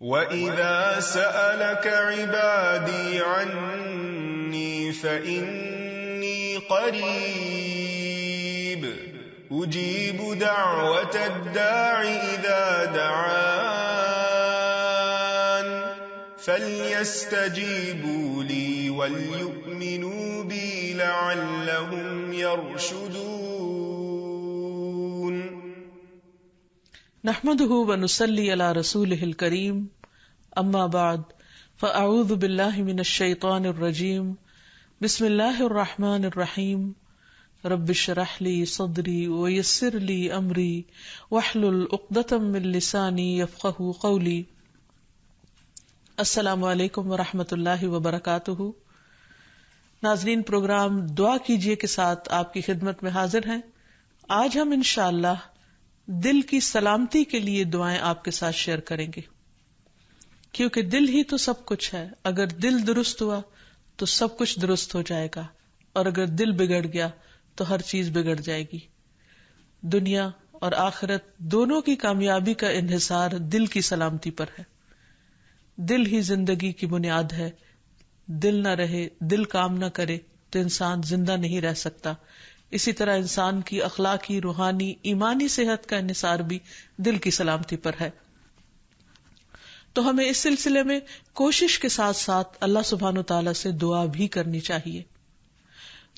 وَإِذَا سَأَلَكَ عِبَادِي عَنِّي فَإِنِّي قَرِيبٌ أُجِيبُ دَعْوَةَ الدَّاعِ إِذَا دَعَانِ فَلْيَسْتَجِيبُوا لِي وَلْيُؤْمِنُوا بِي لَعَلَّهُمْ يَرْشُدُونَ. نحمده ونصلي على رسوله الكريم اما بعد فاعوذ باللہ من الشیطان الرجیم بسم اللہ الرحمن الرحیم رب اشرح لي صدری ويسر لي امری واحلل عقدۃ من لسانی یفقهوا قولی. السلام علیکم ورحمۃ اللہ وبرکاتہ. ناظرین، پروگرام دعا کیجئے کے ساتھ آپ کی خدمت میں حاضر ہیں. آج ہم انشاءاللہ دل کی سلامتی کے لیے دعائیں آپ کے ساتھ شیئر کریں گے، کیونکہ دل ہی تو سب کچھ ہے. اگر دل درست ہوا تو سب کچھ درست ہو جائے گا، اور اگر دل بگڑ گیا تو ہر چیز بگڑ جائے گی. دنیا اور آخرت دونوں کی کامیابی کا انحصار دل کی سلامتی پر ہے. دل ہی زندگی کی بنیاد ہے. دل نہ رہے، دل کام نہ کرے تو انسان زندہ نہیں رہ سکتا. اسی طرح انسان کی اخلاقی، روحانی، ایمانی صحت کا انحصار بھی دل کی سلامتی پر ہے. تو ہمیں اس سلسلے میں کوشش کے ساتھ ساتھ اللہ سبحانہ وتعالی سے دعا بھی کرنی چاہیے.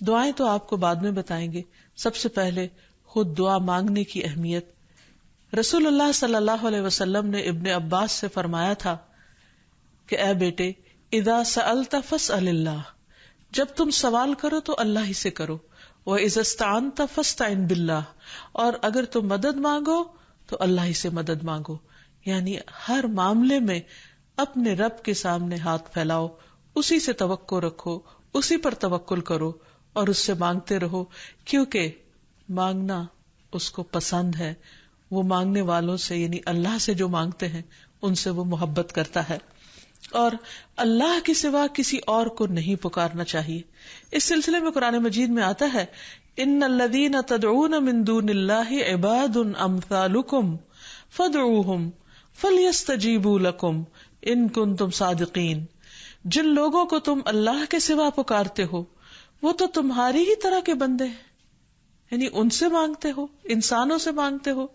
دعائیں تو آپ کو بعد میں بتائیں گے. سب سے پہلے خود دعا مانگنے کی اہمیت. رسول اللہ صلی اللہ علیہ وسلم نے ابن عباس سے فرمایا تھا کہ اے بیٹے، اذا سألت فاسأل اللہ، جب تم سوال کرو تو اللہ ہی سے کرو. وَإِذَا اسْتَعَنْتَ فَاسْتَعِنْ بِاللَّهِ، اور اگر تم مدد مانگو تو اللہ ہی سے مدد مانگو. یعنی ہر معاملے میں اپنے رب کے سامنے ہاتھ پھیلاؤ، اسی سے توقع رکھو، اسی پر توکل کرو اور اس سے مانگتے رہو، کیونکہ مانگنا اس کو پسند ہے. وہ مانگنے والوں سے، یعنی اللہ سے جو مانگتے ہیں ان سے وہ محبت کرتا ہے، اور اللہ کے سوا کسی اور کو نہیں پکارنا چاہیے. اس سلسلے میں قرآن مجید میں آتا ہے، ان الذین تدعون من دون اللہ عباد امثالکم فادعوہم فلیستجیبوا لکم ان کنتم صادقین. جن لوگوں کو تم اللہ کے سوا پکارتے ہو وہ تو تمہاری ہی طرح کے بندے ہیں، یعنی ان سے مانگتے ہو، انسانوں سے مانگتے ہو.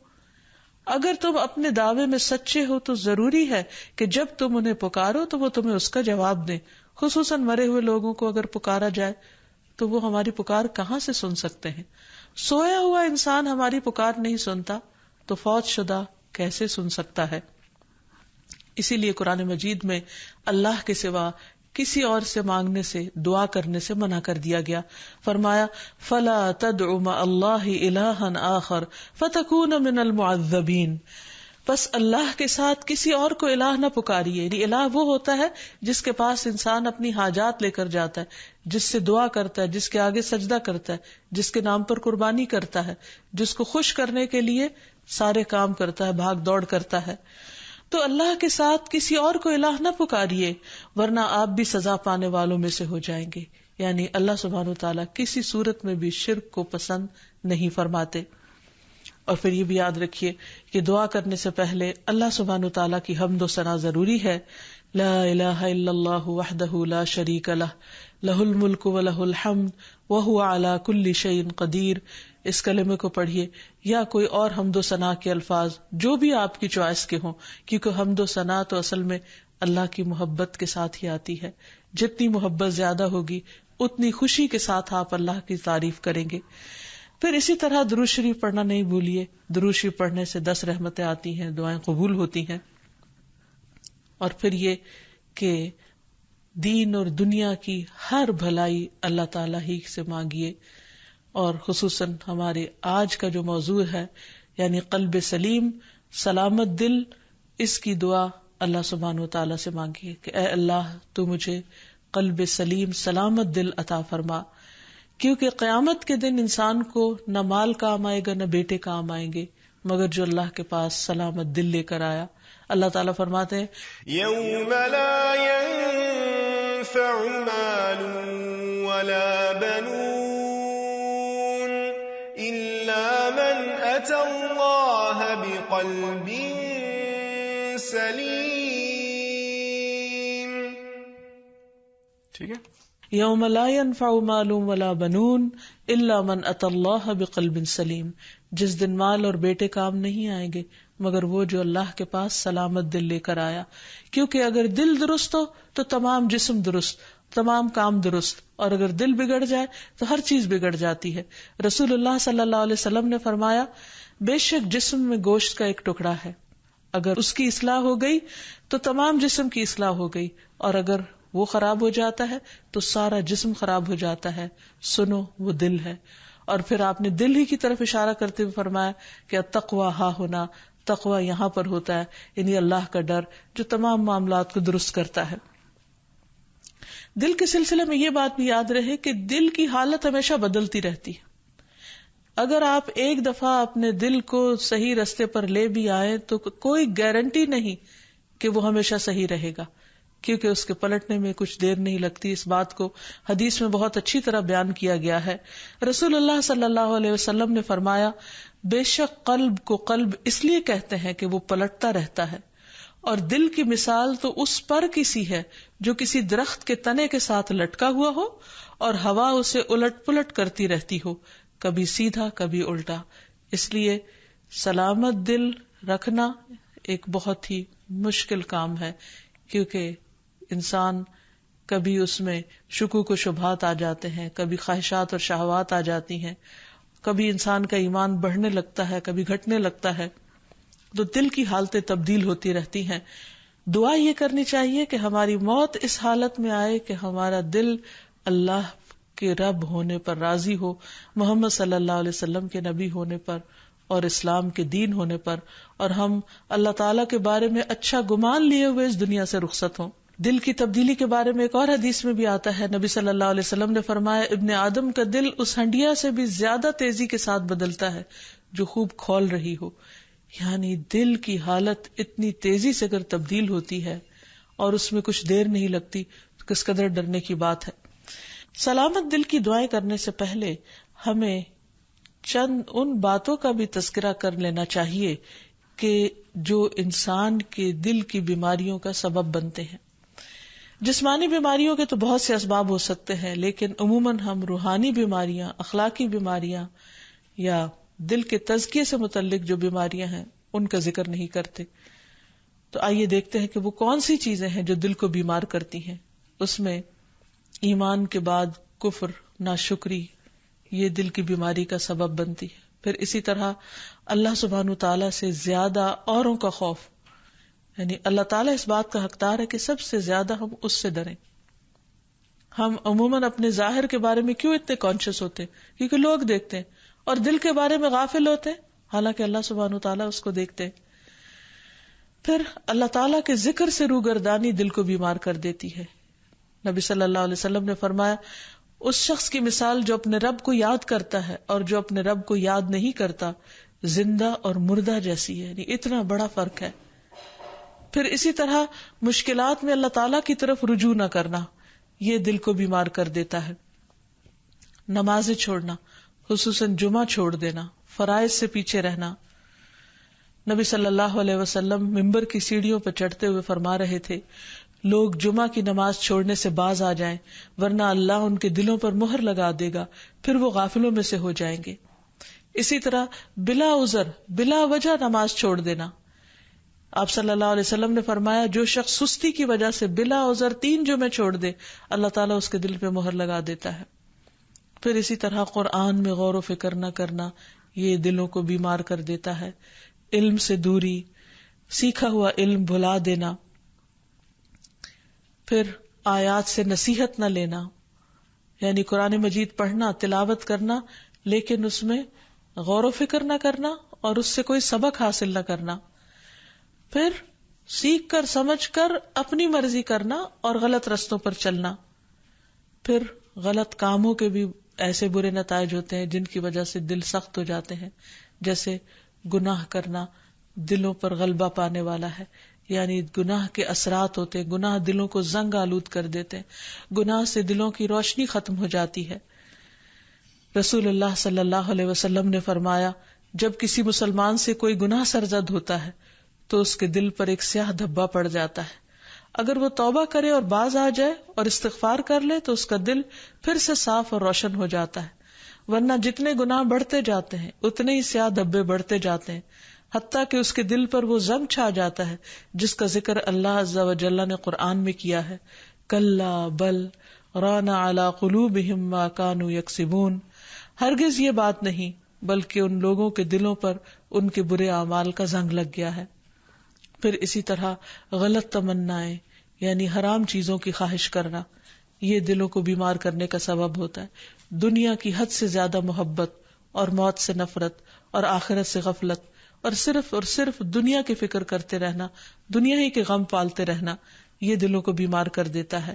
اگر تم اپنے دعوے میں سچے ہو تو ضروری ہے کہ جب تم انہیں پکارو تو وہ تمہیں اس کا جواب دیں. خصوصاً مرے ہوئے لوگوں کو اگر پکارا جائے تو وہ ہماری پکار کہاں سے سن سکتے ہیں؟ سویا ہوا انسان ہماری پکار نہیں سنتا تو فوت شدہ کیسے سن سکتا ہے؟ اسی لیے قرآن مجید میں اللہ کے سوا کسی اور سے مانگنے سے، دعا کرنے سے منع کر دیا گیا. فرمایا فلا تدع مع اللہ الہا آخر فتکون من المعذبین. بس اللہ کے ساتھ کسی اور کو الہ نہ پکاریے. یعنی الہ وہ ہوتا ہے جس کے پاس انسان اپنی حاجات لے کر جاتا ہے، جس سے دعا کرتا ہے، جس کے آگے سجدہ کرتا ہے، جس کے نام پر قربانی کرتا ہے، جس کو خوش کرنے کے لیے سارے کام کرتا ہے، بھاگ دوڑ کرتا ہے. تو اللہ کے ساتھ کسی اور کو الہ نہ پکاریے، ورنہ آپ بھی سزا پانے والوں میں سے ہو جائیں گے. یعنی اللہ سبحانہ وتعالیٰ کسی صورت میں بھی شرک کو پسند نہیں فرماتے. اور پھر یہ بھی یاد رکھیے کہ دعا کرنے سے پہلے اللہ سبحانہ وتعالیٰ کی حمد و ثنا ضروری ہے. لا الہ الا اللہ وحدہ لا شریک لہ لہ الملک ولہ الحمد وہو علی کل شیء قدیر. اس کلمے کو پڑھیے یا کوئی اور حمد و ثنا کے الفاظ جو بھی آپ کی چوائس کے ہوں، کیونکہ حمد و ثنا تو اصل میں اللہ کی محبت کے ساتھ ہی آتی ہے. جتنی محبت زیادہ ہوگی اتنی خوشی کے ساتھ آپ اللہ کی تعریف کریں گے. پھر اسی طرح درود شریف پڑھنا نہیں بھولیے. درود شریف پڑھنے سے 10 رحمتیں آتی ہیں، دعائیں قبول ہوتی ہیں. اور پھر یہ کہ دین اور دنیا کی ہر بھلائی اللہ تعالیٰ ہی سے مانگیے. اور خصوصاً ہمارے آج کا جو موضوع ہے یعنی قلب سلیم، سلامت دل، اس کی دعا اللہ سبحانہ وتعالیٰ سے مانگیے کہ اے اللہ تو مجھے قلب سلیم، سلامت دل عطا فرما. کیونکہ قیامت کے دن انسان کو نہ مال کام آئے گا، نہ بیٹے کام آئیں گے، مگر جو اللہ کے پاس سلامت دل لے کر آیا. اللہ تعالیٰ فرماتے ہیں یوم لا ينفع مال ولا بنون الا من اتى الله بقلب سلیم. ٹھیک ہے. یوم لا ينفع مال ولا بنون الا من اتى اللہ بقلب سلیم، جس دن مال اور بیٹے کام نہیں آئیں گے مگر وہ جو اللہ کے پاس سلامت دل لے کر آیا. کیونکہ اگر دل درست ہو تو تمام جسم درست، تمام کام درست، اور اگر دل بگڑ جائے تو ہر چیز بگڑ جاتی ہے. رسول اللہ صلی اللہ علیہ وسلم نے فرمایا، بے شک جسم میں گوشت کا ایک ٹکڑا ہے، اگر اس کی اصلاح ہو گئی تو تمام جسم کی اصلاح ہو گئی، اور اگر وہ خراب ہو جاتا ہے تو سارا جسم خراب ہو جاتا ہے. سنو وہ دل ہے. اور پھر آپ نے دل ہی کی طرف اشارہ کرتے ہوئے فرمایا کہ التقویٰ ہا ہونا، تقویٰ یہاں پر ہوتا ہے، یعنی اللہ کا ڈر جو تمام معاملات کو درست کرتا ہے. دل کے سلسلے میں یہ بات بھی یاد رہے کہ دل کی حالت ہمیشہ بدلتی رہتی ہے. اگر آپ ایک دفعہ اپنے دل کو صحیح رستے پر لے بھی آئے تو کوئی گارنٹی نہیں کہ وہ ہمیشہ صحیح رہے گا، کیونکہ اس کے پلٹنے میں کچھ دیر نہیں لگتی. اس بات کو حدیث میں بہت اچھی طرح بیان کیا گیا ہے. رسول اللہ صلی اللہ علیہ وسلم نے فرمایا، بے شک قلب کو قلب اس لیے کہتے ہیں کہ وہ پلٹتا رہتا ہے، اور دل کی مثال تو اس پر کسی ہے جو کسی درخت کے تنے کے ساتھ لٹکا ہوا ہو اور ہوا اسے الٹ پلٹ کرتی رہتی ہو، کبھی سیدھا کبھی الٹا. اس لیے سلامت دل رکھنا ایک بہت ہی مشکل کام ہے، کیونکہ انسان کبھی اس میں شکوک و شبہات آ جاتے ہیں، کبھی خواہشات اور شہوات آ جاتی ہیں، کبھی انسان کا ایمان بڑھنے لگتا ہے، کبھی گھٹنے لگتا ہے. تو دل کی حالتیں تبدیل ہوتی رہتی ہیں. دعا یہ کرنی چاہیے کہ ہماری موت اس حالت میں آئے کہ ہمارا دل اللہ کے رب ہونے پر راضی ہو، محمد صلی اللہ علیہ وسلم کے نبی ہونے پر اور اسلام کے دین ہونے پر، اور ہم اللہ تعالیٰ کے بارے میں اچھا گمان لیے ہوئے اس دنیا سے رخصت ہوں. دل کی تبدیلی کے بارے میں ایک اور حدیث میں بھی آتا ہے، نبی صلی اللہ علیہ وسلم نے فرمایا، ابن آدم کا دل اس ہنڈیا سے بھی زیادہ تیزی کے ساتھ بدلتا ہے جو خوب کھول رہی ہو. یعنی دل کی حالت اتنی تیزی سے اگر تبدیل ہوتی ہے اور اس میں کچھ دیر نہیں لگتی تو کس قدر ڈرنے کی بات ہے. سلامت دل کی دعائیں کرنے سے پہلے ہمیں چند ان باتوں کا بھی تذکرہ کر لینا چاہیے کہ جو انسان کے دل کی بیماریوں کا سبب بنتے ہیں. جسمانی بیماریوں کے تو بہت سے اسباب ہو سکتے ہیں، لیکن عموماً ہم روحانی بیماریاں، اخلاقی بیماریاں یا دل کے تزکیے سے متعلق جو بیماریاں ہیں ان کا ذکر نہیں کرتے. تو آئیے دیکھتے ہیں کہ وہ کون سی چیزیں ہیں جو دل کو بیمار کرتی ہیں. اس میں ایمان کے بعد کفر، ناشکری، یہ دل کی بیماری کا سبب بنتی ہے. پھر اسی طرح اللہ سبحانہ تعالیٰ سے زیادہ اوروں کا خوف، یعنی اللہ تعالیٰ اس بات کا حقدار ہے کہ سب سے زیادہ ہم اس سے ڈریں. ہم عموماً اپنے ظاہر کے بارے میں کیوں اتنے کانشیس ہوتے ہیں؟ کیونکہ لوگ دیکھتے ہیں، اور دل کے بارے میں غافل ہوتے ہیں، حالانکہ اللہ سبحانہ تعالیٰ اس کو دیکھتے ہیں. پھر اللہ تعالیٰ کے ذکر سے روگردانی دل کو بیمار کر دیتی ہے. نبی صلی اللہ علیہ وسلم نے فرمایا، اس شخص کی مثال جو اپنے رب کو یاد کرتا ہے اور جو اپنے رب کو یاد نہیں کرتا زندہ اور مردہ جیسی ہے. یعنی اتنا بڑا فرق ہے. پھر اسی طرح مشکلات میں اللہ تعالیٰ کی طرف رجوع نہ کرنا، یہ دل کو بیمار کر دیتا ہے. نمازیں چھوڑنا، خصوصاً جمعہ چھوڑ دینا، فرائض سے پیچھے رہنا. نبی صلی اللہ علیہ وسلم ممبر کی سیڑھیوں پر چڑھتے ہوئے فرما رہے تھے، لوگ جمعہ کی نماز چھوڑنے سے باز آ جائیں، ورنہ اللہ ان کے دلوں پر مہر لگا دے گا، پھر وہ غافلوں میں سے ہو جائیں گے. اسی طرح بلا عذر، بلا وجہ نماز چھوڑ دینا. آپ صلی اللہ علیہ وسلم نے فرمایا، جو شخص سستی کی وجہ سے بلا عذر 3 جمعے چھوڑ دے، اللہ تعالیٰ اس کے دل پہ مہر لگا دیتا ہے. پھر اسی طرح قرآن میں غور و فکر نہ کرنا، یہ دلوں کو بیمار کر دیتا ہے. علم سے دوری، سیکھا ہوا علم بھلا دینا. پھر آیات سے نصیحت نہ لینا، یعنی قرآن مجید پڑھنا، تلاوت کرنا، لیکن اس میں غور و فکر نہ کرنا اور اس سے کوئی سبق حاصل نہ کرنا. پھر سیکھ کر سمجھ کر اپنی مرضی کرنا اور غلط رستوں پر چلنا. پھر غلط کاموں کے بھی ایسے برے نتائج ہوتے ہیں جن کی وجہ سے دل سخت ہو جاتے ہیں، جیسے گناہ کرنا دلوں پر غلبہ پانے والا ہے. یعنی گناہ کے اثرات ہوتے ہیں، گناہ دلوں کو زنگ آلود کر دیتے ہیں، گناہ سے دلوں کی روشنی ختم ہو جاتی ہے. رسول اللہ صلی اللہ علیہ وسلم نے فرمایا، جب کسی مسلمان سے کوئی گناہ سرزد ہوتا ہے تو اس کے دل پر ایک سیاہ دھبا پڑ جاتا ہے. اگر وہ توبہ کرے اور باز آ جائے اور استغفار کر لے تو اس کا دل پھر سے صاف اور روشن ہو جاتا ہے، ورنہ جتنے گناہ بڑھتے جاتے ہیں اتنے ہی سیاہ دھبے بڑھتے جاتے ہیں، حتیٰ کہ اس کے دل پر وہ زنگ چھا جاتا ہے جس کا ذکر اللہ عز و جل نے قرآن میں کیا ہے، کلا بل ران علی قلوبہم ما کانوا یکسبون، ہرگز یہ بات نہیں بلکہ ان لوگوں کے دلوں پر ان کے برے اعمال کا زنگ لگ گیا ہے۔ پھر اسی طرح غلط تمنائیں یعنی حرام چیزوں کی خواہش کرنا، یہ دلوں کو بیمار کرنے کا سبب ہوتا ہے۔ دنیا کی حد سے زیادہ محبت اور موت سے نفرت اور آخرت سے غفلت اور صرف دنیا کی فکر کرتے رہنا، دنیا ہی کے غم پالتے رہنا، یہ دلوں کو بیمار کر دیتا ہے۔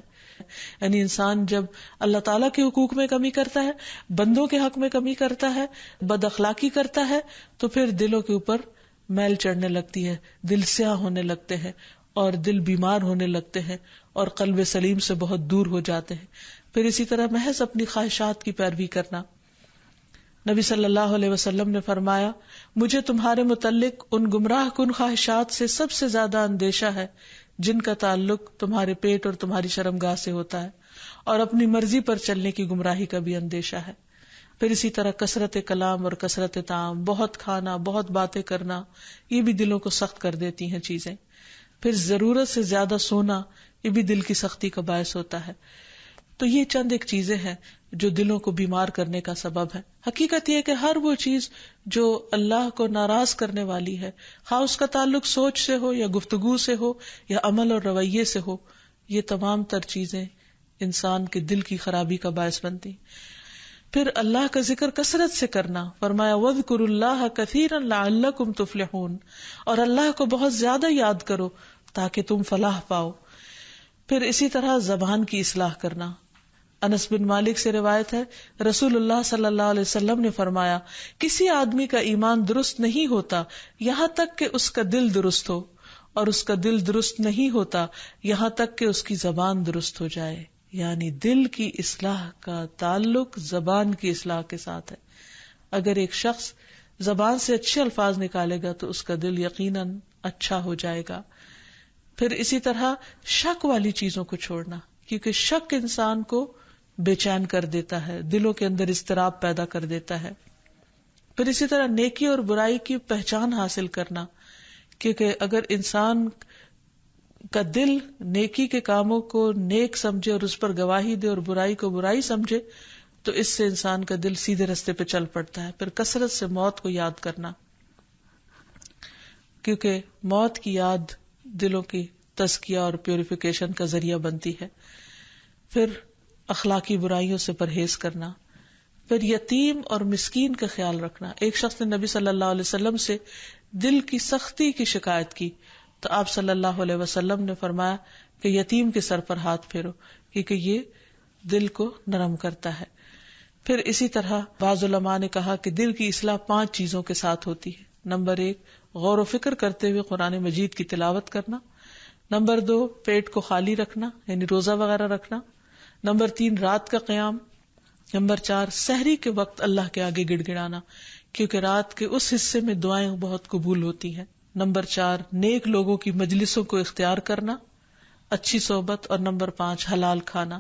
یعنی انسان جب اللہ تعالیٰ کے حقوق میں کمی کرتا ہے، بندوں کے حق میں کمی کرتا ہے، بد اخلاقی کرتا ہے، تو پھر دلوں کے اوپر میل چڑھنے لگتی ہے، دل سیاہ ہونے لگتے ہیں اور دل بیمار ہونے لگتے ہیں اور قلب سلیم سے بہت دور ہو جاتے ہیں۔ پھر اسی طرح محض اپنی خواہشات کی پیروی کرنا۔ نبی صلی اللہ علیہ وسلم نے فرمایا، مجھے تمہارے متعلق ان گمراہ کن خواہشات سے سب سے زیادہ اندیشہ ہے جن کا تعلق تمہارے پیٹ اور تمہاری شرمگاہ سے ہوتا ہے، اور اپنی مرضی پر چلنے کی گمراہی کا بھی اندیشہ ہے۔ پھر اسی طرح کثرت کلام اور کثرت طعام، بہت کھانا، بہت باتیں کرنا، یہ بھی دلوں کو سخت کر دیتی ہیں چیزیں۔ پھر ضرورت سے زیادہ سونا، یہ بھی دل کی سختی کا باعث ہوتا ہے۔ تو یہ چند ایک چیزیں ہیں جو دلوں کو بیمار کرنے کا سبب ہے۔ حقیقت یہ ہے کہ ہر وہ چیز جو اللہ کو ناراض کرنے والی ہے، خواہ اس کا تعلق سوچ سے ہو یا گفتگو سے ہو یا عمل اور رویے سے ہو، یہ تمام تر چیزیں انسان کے دل کی خرابی کا باعث بنتی۔ پھر اللہ کا ذکر کثرت سے کرنا، فرمایا وَاذْكُرُوا اللَّهَ كَثِيرًا لَعَلَّكُمْ تُفْلِحُونَ، اور اللہ کو بہت زیادہ یاد کرو تاکہ تم فلاح پاؤ۔ پھر اسی طرح زبان کی اصلاح کرنا۔ انس بن مالک سے روایت ہے، رسول اللہ صلی اللہ علیہ وسلم نے فرمایا، کسی آدمی کا ایمان درست نہیں ہوتا یہاں تک کہ اس کا دل درست ہو، اور اس کا دل درست نہیں ہوتا یہاں تک کہ اس کی زبان درست ہو جائے۔ یعنی دل کی اصلاح کا تعلق زبان کی اصلاح کے ساتھ ہے۔ اگر ایک شخص زبان سے اچھے الفاظ نکالے گا تو اس کا دل یقیناً اچھا ہو جائے گا۔ پھر اسی طرح شک والی چیزوں کو چھوڑنا، کیونکہ شک انسان کو بے چین کر دیتا ہے، دلوں کے اندر اضطراب پیدا کر دیتا ہے۔ پھر اسی طرح نیکی اور برائی کی پہچان حاصل کرنا، کیونکہ اگر انسان کا دل نیکی کے کاموں کو نیک سمجھے اور اس پر گواہی دے اور برائی کو برائی سمجھے تو اس سے انسان کا دل سیدھے رستے پہ چل پڑتا ہے۔ پھر کثرت سے موت کو یاد کرنا، کیونکہ موت کی یاد دلوں کی تزکیہ اور پیوریفیکیشن کا ذریعہ بنتی ہے۔ پھر اخلاقی برائیوں سے پرہیز کرنا، پھر یتیم اور مسکین کا خیال رکھنا۔ ایک شخص نے نبی صلی اللہ علیہ وسلم سے دل کی سختی کی شکایت کی تو آپ صلی اللہ علیہ وسلم نے فرمایا کہ یتیم کے سر پر ہاتھ پھیرو، کیونکہ یہ دل کو نرم کرتا ہے۔ پھر اسی طرح بعض علماء نے کہا کہ دل کی اصلاح 5 چیزوں کے ساتھ ہوتی ہے۔ نمبر 1، غور و فکر کرتے ہوئے قرآن مجید کی تلاوت کرنا۔ نمبر 2، پیٹ کو خالی رکھنا یعنی روزہ وغیرہ رکھنا۔ نمبر 3، رات کا قیام۔ نمبر 4، سحری کے وقت اللہ کے آگے گڑ گڑانا، کیونکہ رات کے اس حصے میں دعائیں بہت قبول ہوتی ہیں۔ نمبر 4، نیک لوگوں کی مجلسوں کو اختیار کرنا، اچھی صحبت۔ اور نمبر 5، حلال کھانا۔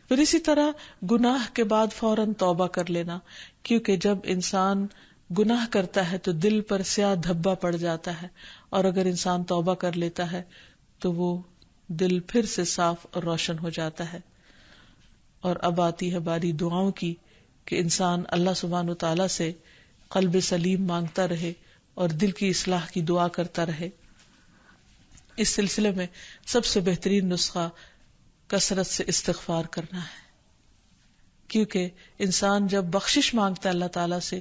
پھر اسی طرح گناہ کے بعد فوراً توبہ کر لینا، کیونکہ جب انسان گناہ کرتا ہے تو دل پر سیاہ دھبا پڑ جاتا ہے، اور اگر انسان توبہ کر لیتا ہے تو وہ دل پھر سے صاف اور روشن ہو جاتا ہے۔ اور اب آتی ہے باری دعاؤں کی کہ انسان اللہ سبحانہ وتعالی سے قلب سلیم مانگتا رہے اور دل کی اصلاح کی دعا کرتا رہے۔ اس سلسلے میں سب سے بہترین نسخہ کثرت سے استغفار کرنا ہے، کیونکہ انسان جب بخشش مانگتا ہے اللہ تعالیٰ سے،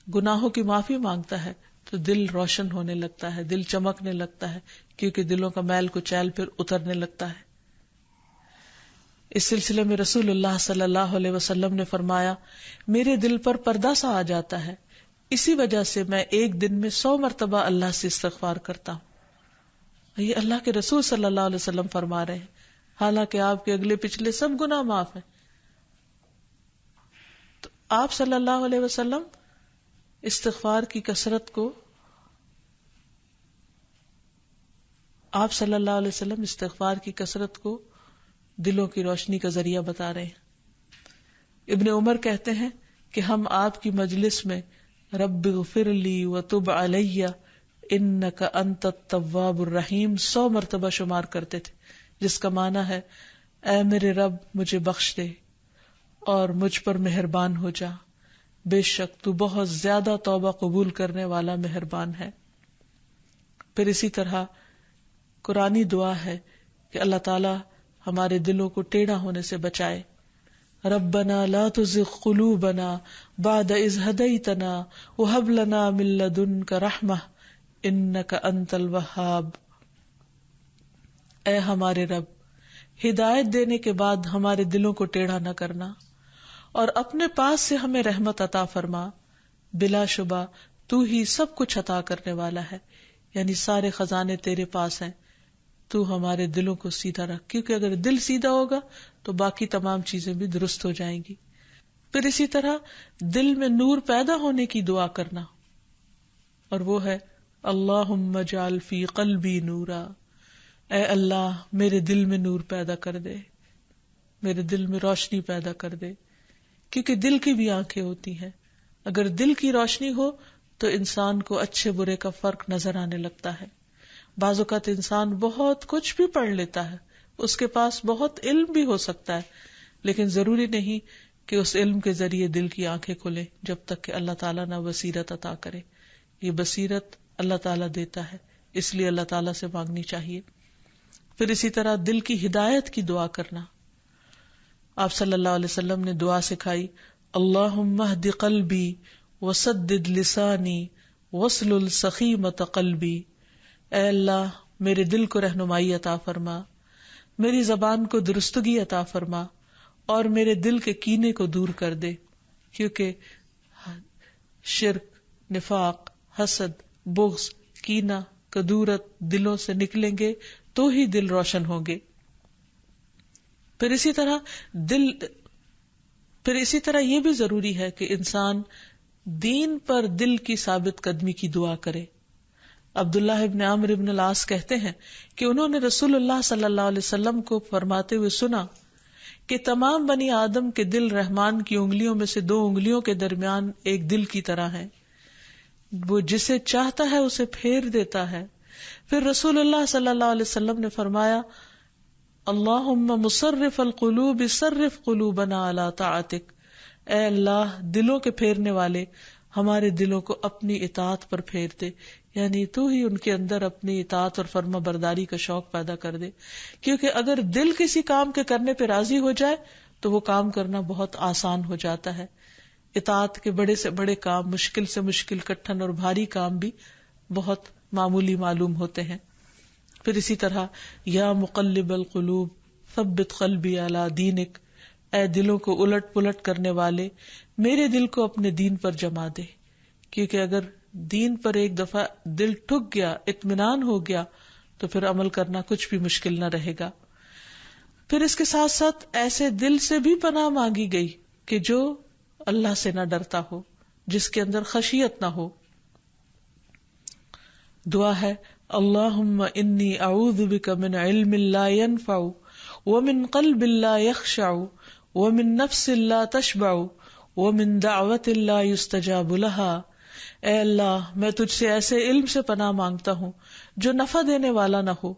گناہوں کی معافی مانگتا ہے تو دل روشن ہونے لگتا ہے، دل چمکنے لگتا ہے، کیونکہ دلوں کا میل کچیل پھر اترنے لگتا ہے۔ اس سلسلے میں رسول اللہ صلی اللہ علیہ وسلم نے فرمایا، میرے دل پر پردہ سا آ جاتا ہے، اسی وجہ سے میں ایک دن میں 100 مرتبہ اللہ سے استغفار کرتا ہوں۔ یہ اللہ کے رسول صلی اللہ علیہ وسلم فرما رہے ہیں، حالانکہ آپ کے اگلے پچھلے سب گناہ معاف ہیں۔ تو آپ صلی اللہ علیہ وسلم استغفار کی کثرت کو آپ صلی اللہ علیہ وسلم استغفار کی کثرت کو دلوں کی روشنی کا ذریعہ بتا رہے ہیں۔ ابن عمر کہتے ہیں کہ ہم آپ کی مجلس میں رب اغفر لی وتب علی انک انت التواب الرحیم 100 مرتبہ شمار کرتے تھے، جس کا معنی ہے اے میرے رب مجھے بخش دے اور مجھ پر مہربان ہو جا، بے شک تو بہت زیادہ توبہ قبول کرنے والا مہربان ہے۔ پھر اسی طرح قرآنی دعا ہے کہ اللہ تعالی ہمارے دلوں کو ٹیڑھا ہونے سے بچائے۔ ربنا لا تزغ قلوبنا بعد اذ ہدیتنا وہب لنا من لدنک رحمہ انک انت الوہاب۔ اے ہمارے رب، ہدایت دینے کے بعد ہمارے دلوں کو ٹیڑھا نہ کرنا اور اپنے پاس سے ہمیں رحمت عطا فرما، بلا شبہ تو ہی سب کچھ عطا کرنے والا ہے، یعنی سارے خزانے تیرے پاس ہیں، تو ہمارے دلوں کو سیدھا رکھ، کیونکہ اگر دل سیدھا ہوگا تو باقی تمام چیزیں بھی درست ہو جائیں گی۔ پھر اسی طرح دل میں نور پیدا ہونے کی دعا کرنا، اور وہ ہے اللہم اجعل فی قلبی نورا، اے اللہ میرے دل میں نور پیدا کر دے، میرے دل میں روشنی پیدا کر دے، کیونکہ دل کی بھی آنکھیں ہوتی ہیں، اگر دل کی روشنی ہو تو انسان کو اچھے برے کا فرق نظر آنے لگتا ہے۔ بعض اوقات انسان بہت کچھ بھی پڑھ لیتا ہے، اس کے پاس بہت علم بھی ہو سکتا ہے، لیکن ضروری نہیں کہ اس علم کے ذریعے دل کی آنکھیں کھلے جب تک کہ اللہ تعالیٰ نہ بصیرت عطا کرے۔ یہ بصیرت اللہ تعالیٰ دیتا ہے، اس لیے اللہ تعالیٰ سے مانگنی چاہیے۔ پھر اسی طرح دل کی ہدایت کی دعا کرنا، آپ صلی اللہ علیہ وسلم نے دعا سکھائی اللہم اہد قلبی وسدد لسانی واسلل سخیمۃ قلبی، اے اللہ میرے دل کو رہنمائی عطا فرما، میری زبان کو درستگی عطا فرما اور میرے دل کے کینے کو دور کر دے، کیونکہ شرک، نفاق، حسد، بغض، کینہ، کدورت دلوں سے نکلیں گے تو ہی دل روشن ہوں گے۔ پھر اسی طرح یہ بھی ضروری ہے کہ انسان دین پر دل کی ثابت قدمی کی دعا کرے۔ عبداللہ ابن عمرو ابن العاص کہتے ہیں کہ انہوں نے رسول اللہ صلی اللہ علیہ وسلم کو فرماتے ہوئے سنا کہ تمام بنی آدم کے دل رحمان کی انگلیوں میں سے 2 انگلیوں کے درمیان ایک دل کی طرح ہیں، وہ جسے چاہتا ہے اسے پھیر دیتا ہے۔ پھر رسول اللہ صلی اللہ علیہ وسلم نے فرمایا اللہم مصرف القلوب صرف قلوبنا علی طاعتک، اے اللہ دلوں کے پھیرنے والے ہمارے دلوں کو اپنی اطاعت پر پھیر دے، یعنی تو ہی ان کے اندر اپنی اطاعت اور فرما برداری کا شوق پیدا کر دے، کیونکہ اگر دل کسی کام کے کرنے پہ راضی ہو جائے تو وہ کام کرنا بہت آسان ہو جاتا ہے۔ اطاعت کے بڑے سے بڑے کام، مشکل سے مشکل، کٹھن اور بھاری کام بھی بہت معمولی معلوم ہوتے ہیں۔ پھر اسی طرح یا مقلب القلوب ثبت قلبی علی دینک، اے دلوں کو الٹ پلٹ کرنے والے میرے دل کو اپنے دین پر جما دے، کیونکہ اگر دین پر ایک دفعہ دل ٹھک گیا، اطمینان ہو گیا، تو پھر عمل کرنا کچھ بھی مشکل نہ رہے گا۔ پھر اس کے ساتھ ساتھ ایسے دل سے بھی پناہ مانگی گئی کہ جو اللہ سے نہ ڈرتا ہو، جس کے اندر خشیت نہ ہو۔ دعا ہے اللہم انی اعوذ بک من علم لا ينفع ومن قلب لا يخشع ومن نفس لا تشبع ومن دعوت لا يستجاب لها، اے اللہ میں تجھ سے ایسے علم سے پناہ مانگتا ہوں جو نفع دینے والا نہ ہو،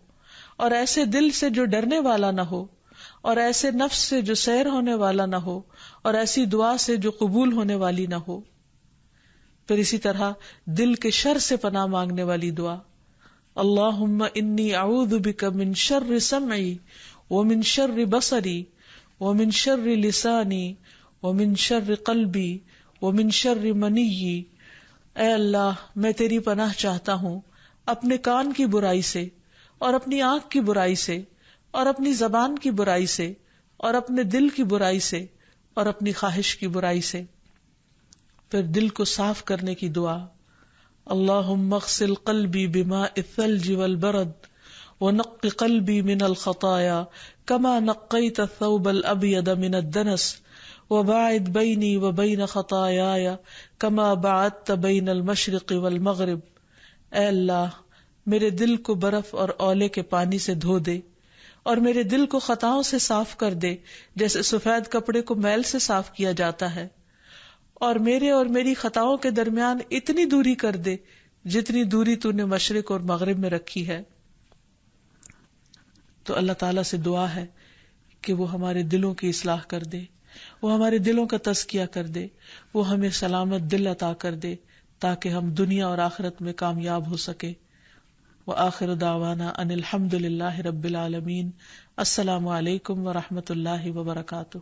اور ایسے دل سے جو ڈرنے والا نہ ہو، اور ایسے نفس سے جو سیر ہونے والا نہ ہو، اور ایسی دعا سے جو قبول ہونے والی نہ ہو۔ پھر اسی طرح دل کے شر سے پناہ مانگنے والی دعا اللہم انی اعوذ بک من شر سمعی ومن شر بصری ومن شر لسانی ومن شر قلبی ومن شر منی، اے اللہ میں تیری پناہ چاہتا ہوں اپنے کان کی برائی سے، اور اپنی آنکھ کی برائی سے، اور اپنی زبان کی برائی سے، اور اپنے دل کی برائی سے، اور اپنی خواہش کی برائی سے۔ پھر دل کو صاف کرنے کی دعا اللہم اغسل قلبی بماء الثلج والبرد ونق قلبی من الخطایا کما نقیت الثوب الابید من الدنس وباعد بینی وبین خطایایا کما باعدت بین المشرق والمغرب، اے اللہ میرے دل کو برف اور اولے کے پانی سے دھو دے، اور میرے دل کو خطاؤں سے صاف کر دے جیسے سفید کپڑے کو میل سے صاف کیا جاتا ہے، اور میرے اور میری خطاؤں کے درمیان اتنی دوری کر دے جتنی دوری تو نے مشرق اور مغرب میں رکھی ہے۔ تو اللہ تعالیٰ سے دعا ہے کہ وہ ہمارے دلوں کی اصلاح کر دے، وہ ہمارے دلوں کا تزکیہ کر دے، وہ ہمیں سلامت دل عطا کر دے تاکہ ہم دنیا اور آخرت میں کامیاب ہو سکے۔ وآخر دعوانا ان الحمد للہ رب العالمین۔ السلام علیکم ورحمۃ اللہ وبرکاتہ۔